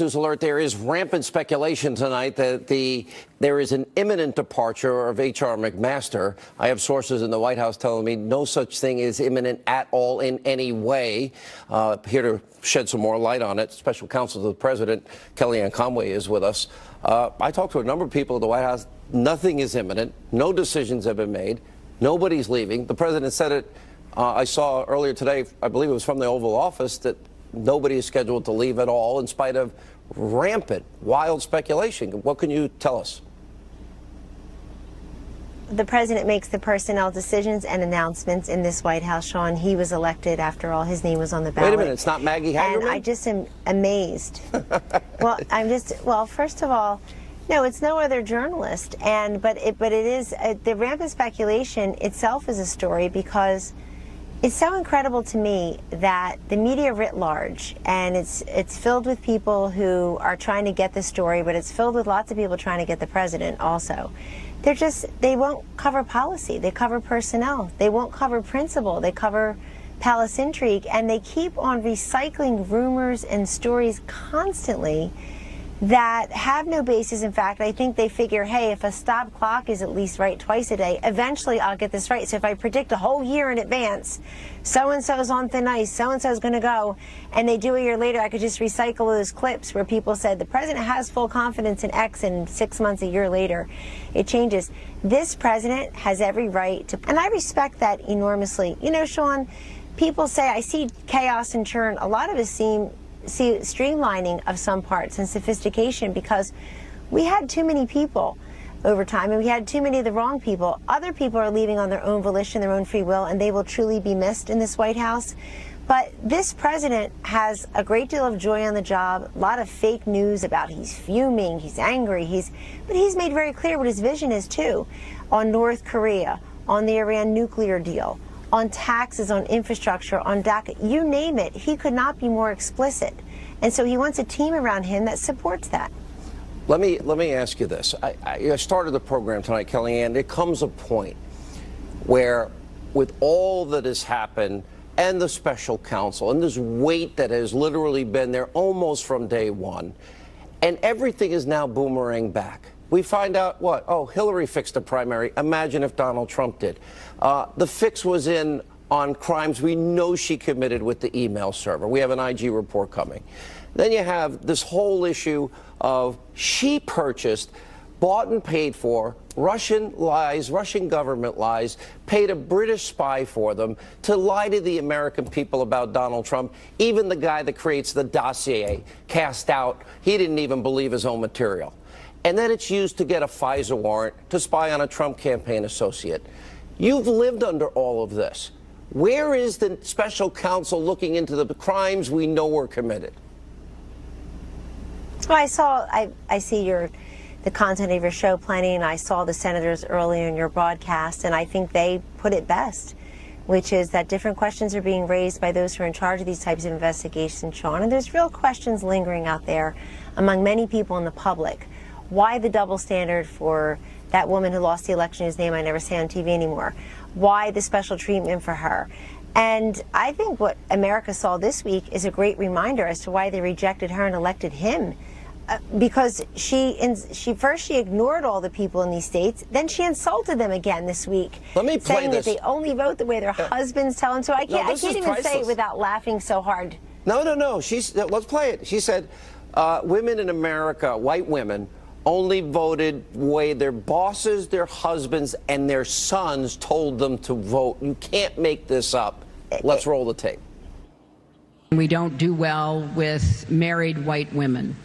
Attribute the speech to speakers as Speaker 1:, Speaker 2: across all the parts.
Speaker 1: News alert, there is rampant speculation tonight that there is an imminent departure of H.R. McMaster. I have sources in the White House telling me no such thing is imminent at all in any way. Here to shed some more light on it, Special Counsel to the President, Kellyanne Conway, is with us. I talked to a number of people at the White House. Nothing is imminent. No decisions have been made. Nobody's leaving. The President said it, I saw earlier today, I believe it was from the Oval Office, that nobody is scheduled to leave at all in spite of rampant, wild speculation. What can you tell us?
Speaker 2: The president makes the personnel decisions and announcements in this White House, Sean. He was elected, after all. His name was on the ballot.
Speaker 1: Wait a minute, it's not Maggie Hagerman?
Speaker 2: And I just am amazed. Well, first of all, no, it's no other journalist. But it is, the rampant speculation itself is a story because it's so incredible to me that the media writ large, and it's filled with people who are trying to get the story, but it's filled with lots of people trying to get the president also. They won't cover policy. They cover personnel. They won't cover principle. They cover palace intrigue, and they keep on recycling rumors and stories constantly that have no basis. In fact, I think they figure, hey, if a stop clock is at least right twice a day, eventually I'll get this right. So if I predict a whole year in advance, so-and-so's on thin ice, so-and-so's going to go, and they do a year later, I could just recycle those clips where people said the president has full confidence in X, and 6 months, a year later, it changes. This president has every right to, and I respect that enormously. You know, Sean, people say, I see chaos and churn. A lot of us see streamlining of some parts and sophistication because we had too many people over time, and we had too many of the wrong people. Other people are leaving on their own volition, their own free will, and they will truly be missed in this White House. But this president has a great deal of joy on the job, a lot of fake news about he's fuming, he's angry, but he's made very clear what his vision is too, on North Korea, on the Iran nuclear deal, on taxes, on infrastructure, on DACA, you name it. He could not be more explicit. And so he wants a team around him that supports that.
Speaker 1: Let me ask you this. I started the program tonight, Kellyanne. There comes a point where, with all that has happened and the special counsel and this weight that has literally been there almost from day one, and everything is now boomerang back. We find out what? Oh, Hillary fixed the primary. Imagine if Donald Trump did. The fix was in on crimes we know she committed with the email server. We have an IG report coming. Then you have this whole issue of she purchased, bought and paid for Russian lies, Russian government lies, paid a British spy for them to lie to the American people about Donald Trump. Even the guy that creates the dossier cast out. He didn't even believe his own material. And then it's used to get a FISA warrant to spy on a Trump campaign associate. You've lived under all of this. Where is the special counsel looking into the crimes we know were committed?
Speaker 2: Well, I see the content of your show plenty, and I saw the senators earlier in your broadcast, and I think they put it best, which is that different questions are being raised by those who are in charge of these types of investigations, Sean, and there's real questions lingering out there among many people in the public. Why the double standard for that woman who lost the election, whose name I never say on TV anymore? Why the special treatment for her? And I think what America saw this week is a great reminder as to why they rejected her and elected him. Because she first ignored all the people in these states, then she insulted them again this week.
Speaker 1: Let me play
Speaker 2: saying
Speaker 1: this.
Speaker 2: That they only vote the way their husbands tell them to. I can't even say it without laughing so hard.
Speaker 1: No. Let's play it. She said, women in America, white women, only voted the way their bosses, their husbands, and their sons told them to vote. You can't make this up. Let's roll the tape.
Speaker 3: We don't do well with married white women.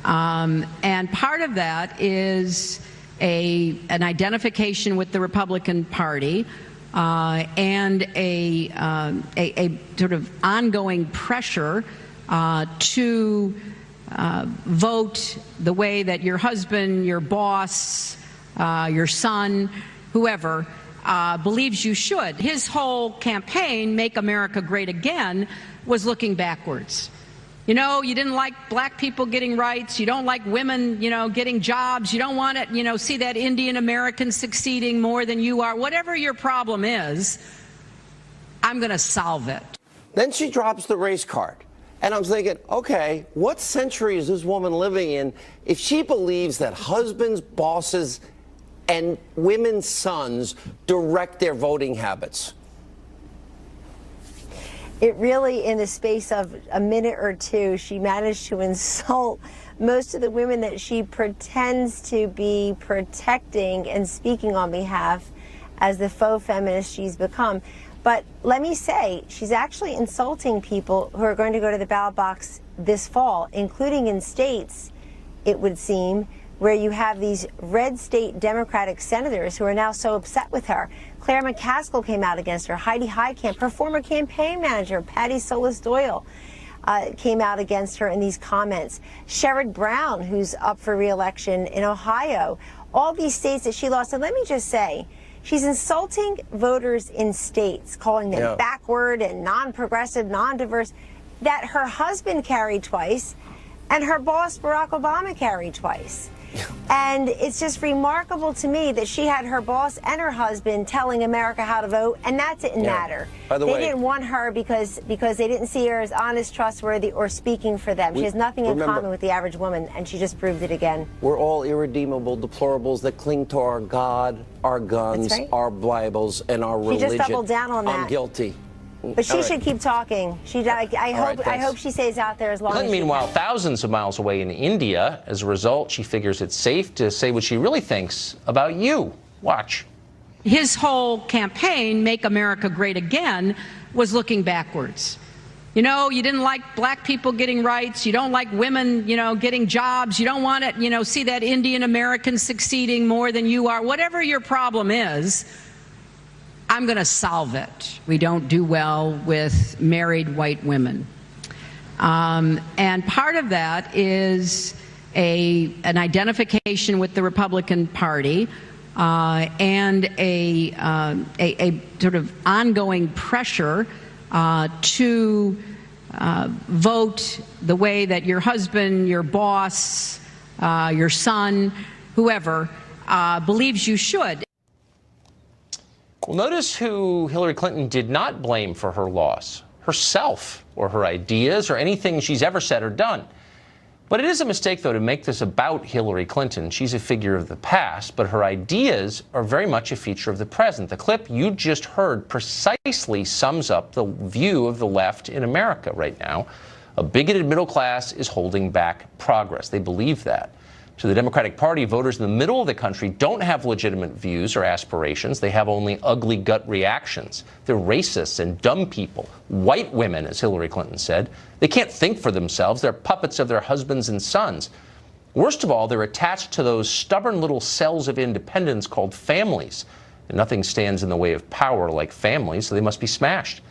Speaker 3: And part of that is an identification with the Republican Party and a sort of ongoing pressure to vote the way that your husband, your boss, your son, whoever, believes you should. His whole campaign, Make America Great Again, was looking backwards. You know, you didn't like black people getting rights. You don't like women, getting jobs. You don't want to, see that Indian American succeeding more than you are. Whatever your problem is, I'm going to solve it.
Speaker 1: Then she drops the race card. And I'm thinking, okay, what century is this woman living in if she believes that husbands, bosses, and women's sons direct their voting habits?
Speaker 2: It really, in the space of a minute or two, she managed to insult most of the women that she pretends to be protecting and speaking on behalf as the faux feminist she's become. But let me say, she's actually insulting people who are going to go to the ballot box this fall, including in states, it would seem, where you have these red state Democratic senators who are now so upset with her. Claire McCaskill came out against her. Heidi Heitkamp, her former campaign manager, Patty Solis Doyle, came out against her in these comments. Sherrod Brown, who's up for re-election in Ohio. All these states that she lost. And let me just say, she's insulting voters in states, calling them backward and non-progressive, non-diverse, that her husband carried twice and her boss, Barack Obama, carried twice. And it's just remarkable to me that she had her boss and her husband telling America how to vote, and that didn't matter.
Speaker 1: By the
Speaker 2: they
Speaker 1: way,
Speaker 2: didn't want her because they didn't see her as honest, trustworthy, or speaking for them. She has nothing in common with the average woman, and she just proved it again.
Speaker 1: We're all irredeemable deplorables that cling to our God, our guns, our Bibles, and our religion.
Speaker 2: She just doubled down on that.
Speaker 1: I'm guilty.
Speaker 2: But she should keep talking. I hope she stays out there as long as she can.
Speaker 4: Meanwhile, thousands of miles away in India, as a result, she figures it's safe to say what she really thinks about you. Watch.
Speaker 3: His whole campaign, Make America Great Again, was looking backwards. You know, you didn't like black people getting rights. You don't like women, getting jobs. You don't want to, see that Indian American succeeding more than you are. Whatever your problem is, I'm going to solve it. We don't do well with married white women. And part of that is an identification with the Republican Party and a sort of ongoing pressure to vote the way that your husband, your boss, your son, whoever, believes you should.
Speaker 4: Well, notice who Hillary Clinton did not blame for her loss: herself, or her ideas, or anything she's ever said or done. But it is a mistake, though, to make this about Hillary Clinton. She's a figure of the past, but her ideas are very much a feature of the present. The clip you just heard precisely sums up the view of the left in America right now. A bigoted middle class is holding back progress. They believe that. To the Democratic Party, voters in the middle of the country don't have legitimate views or aspirations. They have only ugly gut reactions. They're racists and dumb people. White women, as Hillary Clinton said. They can't think for themselves. They're puppets of their husbands and sons. Worst of all, they're attached to those stubborn little cells of independence called families. And nothing stands in the way of power like families, so they must be smashed.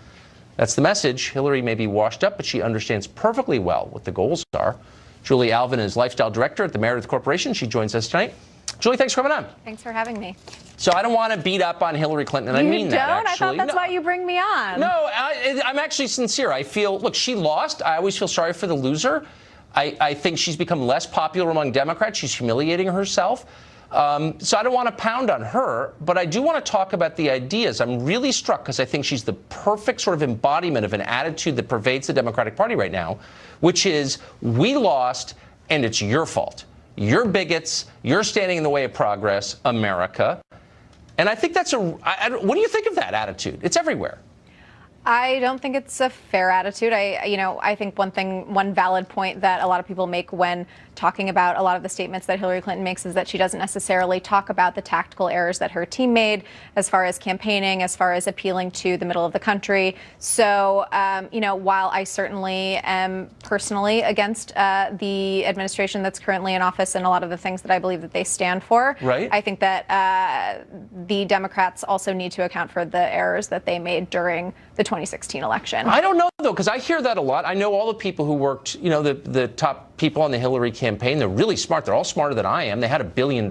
Speaker 4: That's the message. Hillary may be washed up, but she understands perfectly well what the goals are. Julie Alvin is Lifestyle Director at the Meredith Corporation. She joins us tonight. Julie, thanks for coming on.
Speaker 5: Thanks for having me.
Speaker 4: So I don't want to beat up on Hillary Clinton, and I mean that, actually.
Speaker 5: I thought that's why you bring me on.
Speaker 4: No, I'm actually sincere. I feel, look, she lost. I always feel sorry for the loser. I think she's become less popular among Democrats. She's humiliating herself. So I don't want to pound on her, but I do want to talk about the ideas. I'm really struck because I think she's the perfect sort of embodiment of an attitude that pervades the Democratic Party right now, which is, we lost and it's your fault. You're bigots. You're standing in the way of progress, America. And I think that's what do you think of that attitude? It's everywhere.
Speaker 5: I don't think it's a fair attitude. I think one valid point that a lot of people make when talking about a lot of the statements that Hillary Clinton makes is that she doesn't necessarily talk about the tactical errors that her team made as far as campaigning, as far as appealing to the middle of the country. So, while I certainly am personally against the administration that's currently in office and a lot of the things that I believe that they stand for,
Speaker 4: right,
Speaker 5: I think that the Democrats also need to account for the errors that they made during the 2016 election. I
Speaker 4: don't know, though, because I hear that a lot. I know all the people who worked, the top people on the Hillary campaign. They're really smart. They're all smarter than I am. They had $1 billion.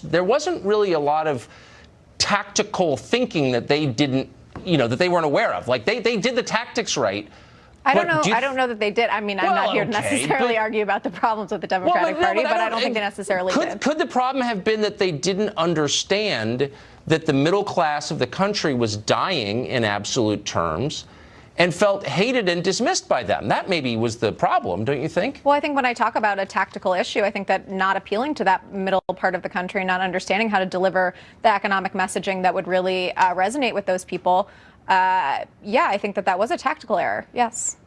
Speaker 4: There wasn't really a lot of tactical thinking that they didn't, that they weren't aware of. Like, they did the tactics right.
Speaker 5: I don't know. I don't know that they did. I mean, I'm not here to necessarily argue about the problems with the Democratic Party, but I don't think they necessarily did.
Speaker 4: Could the problem have been that they didn't understand that the middle class of the country was dying in absolute terms, and felt hated and dismissed by them. That maybe was the problem, don't you think?
Speaker 5: Well, I think when I talk about a tactical issue, I think that not appealing to that middle part of the country, not understanding how to deliver the economic messaging that would really resonate with those people, yeah, I think that was a tactical error, yes.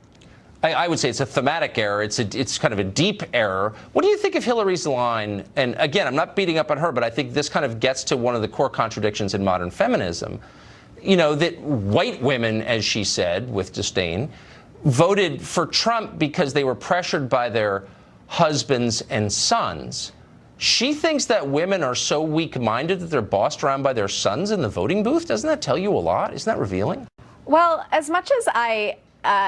Speaker 4: I would say it's a thematic error. It's kind of a deep error. What do you think of Hillary's line? And again, I'm not beating up on her, but I think this kind of gets to one of the core contradictions in modern feminism. You know, that white women, as she said with disdain, voted for Trump because they were pressured by their husbands and sons. She thinks that women are so weak-minded that they're bossed around by their sons in the voting booth. Doesn't that tell you a lot? Isn't that revealing?
Speaker 5: Well, as much as I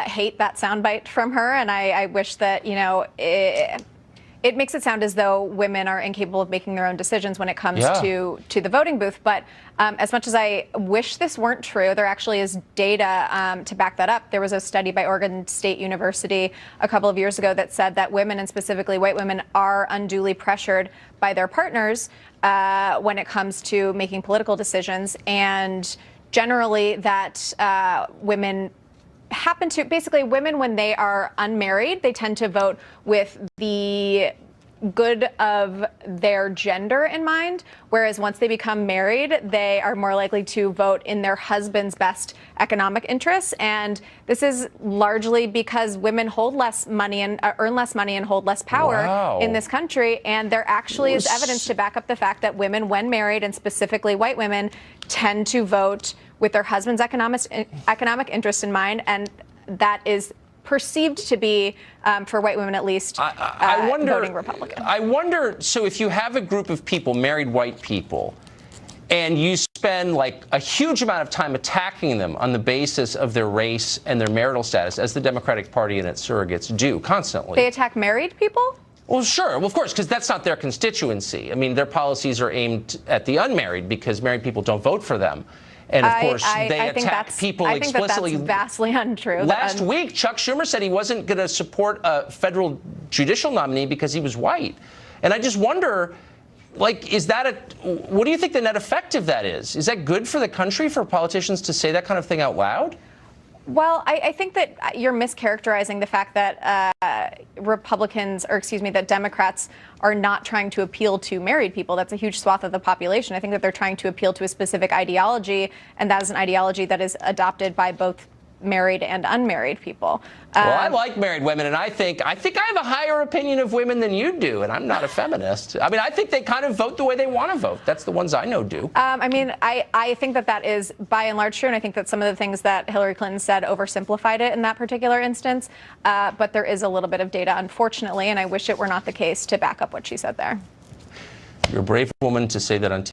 Speaker 5: hate that soundbite from her, and I wish that, you know, it makes it sound as though women are incapable of making their own decisions when it comes to the voting booth. But as much as I wish this weren't true, there actually is data to back that up. There was a study by Oregon State University a couple of years ago that said that women, and specifically white women, are unduly pressured by their partners when it comes to making political decisions. And generally that women happen to, basically women, when they are unmarried, they tend to vote with the good of their gender in mind, whereas once they become married, they are more likely to vote in their husband's best economic interests. And this is largely because women hold less money and earn less money and hold less power in this country. And there actually is evidence to back up the fact that women, when married, and specifically white women, tend to vote with their husband's economic interest in mind, and that is perceived to be, for white women at least,
Speaker 4: I wonder,
Speaker 5: voting Republican.
Speaker 4: I wonder, so if you have a group of people, married white people, and you spend like a huge amount of time attacking them on the basis of their race and their marital status, as the Democratic Party and its surrogates do constantly.
Speaker 5: They attack married people?
Speaker 4: Well, sure. Well, of course, because that's not their constituency. I mean, their policies are aimed at the unmarried because married people don't vote for them. And of course, they attack people explicitly.
Speaker 5: I think that's vastly untrue.
Speaker 4: Last week, Chuck Schumer said he wasn't going to support a federal judicial nominee because he was white. And I just wonder, like, is that what do you think the net effect of that is? Is that good for the country for politicians to say that kind of thing out loud?
Speaker 5: Well, I think that you're mischaracterizing the fact that Republicans, or excuse me, that Democrats are not trying to appeal to married people. That's a huge swath of the population. I think that they're trying to appeal to a specific ideology, and that is an ideology that is adopted by both married and unmarried people.
Speaker 4: Well, I like married women, and I think I have a higher opinion of women than you do, and I'm not a feminist. I mean, I think they kind of vote the way they want to vote. That's the ones I know do.
Speaker 5: I mean, I think that is by and large true, and I think that some of the things that Hillary Clinton said oversimplified it in that particular instance. But there is a little bit of data, unfortunately, and I wish it were not the case to back up what she said there.
Speaker 4: You're a brave woman to say that on TV.